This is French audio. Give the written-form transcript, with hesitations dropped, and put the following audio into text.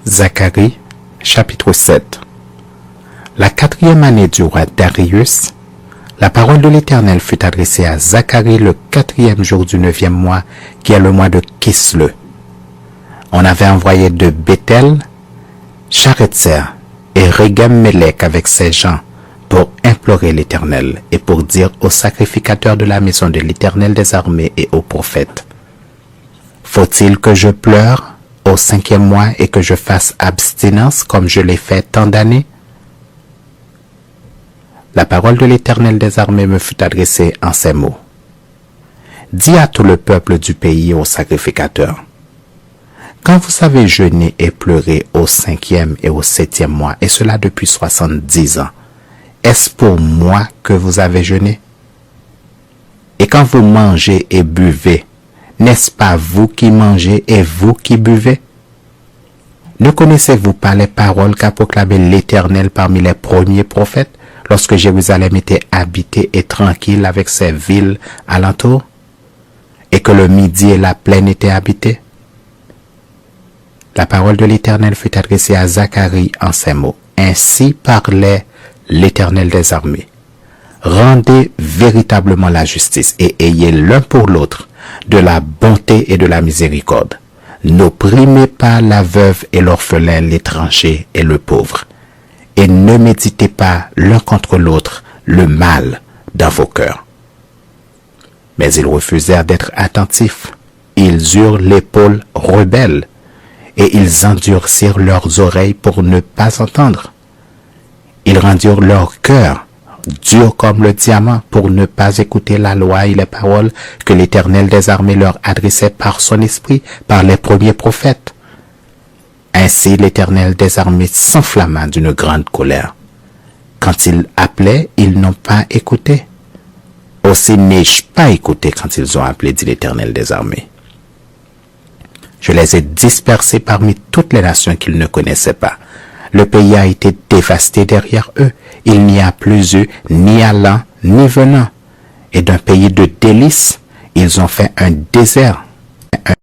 Zacharie, chapitre 7. La 4e année du roi Darius, la parole de l'Éternel fut adressée à Zacharie le 4e jour du 9e mois, qui est le mois de Kisle. On avait envoyé de Bethel, Charetzer et Regem-Melech avec ses gens pour implorer l'Éternel et pour dire aux sacrificateurs de la maison de l'Éternel des armées et aux prophètes: faut-il que je pleure au 5e mois et que je fasse abstinence comme je l'ai fait tant d'années? La parole de l'Éternel des armées me fut adressée en ces mots. Dis à tout le peuple du pays et aux sacrificateurs: quand vous avez jeûné et pleuré au 5e et au 7e mois, et cela depuis 70 ans, est-ce pour moi que vous avez jeûné? Et quand vous mangez et buvez, n'est-ce pas vous qui mangez et vous qui buvez? Ne connaissez-vous pas les paroles qu'a proclamées l'Éternel parmi les premiers prophètes, lorsque Jérusalem était habitée et tranquille avec ses villes alentours, et que le midi et la plaine étaient habités? La parole de l'Éternel fut adressée à Zacharie en ces mots. Ainsi parlait l'Éternel des armées. Rendez véritablement la justice et ayez l'un pour l'autre de la bonté et de la miséricorde. N'opprimez pas la veuve et l'orphelin, l'étranger et le pauvre. Et ne méditez pas l'un contre l'autre le mal dans vos cœurs. Mais ils refusèrent d'être attentifs. Ils eurent l'épaule rebelle et ils endurcirent leurs oreilles pour ne pas entendre. Ils rendirent leur cœur dur comme le diamant pour ne pas écouter la loi et les paroles que l'Éternel des armées leur adressait par son esprit, par les premiers prophètes. Ainsi l'Éternel des armées s'enflamma d'une grande colère. Quand il appelait, ils n'ont pas écouté. Aussi n'ai-je pas écouté quand ils ont appelé, dit l'Éternel des armées. Je les ai dispersés parmi toutes les nations qu'ils ne connaissaient pas. Le pays a été dévasté derrière eux. Il n'y a plus eu ni allant ni venant. Et d'un pays de délices, ils ont fait un désert.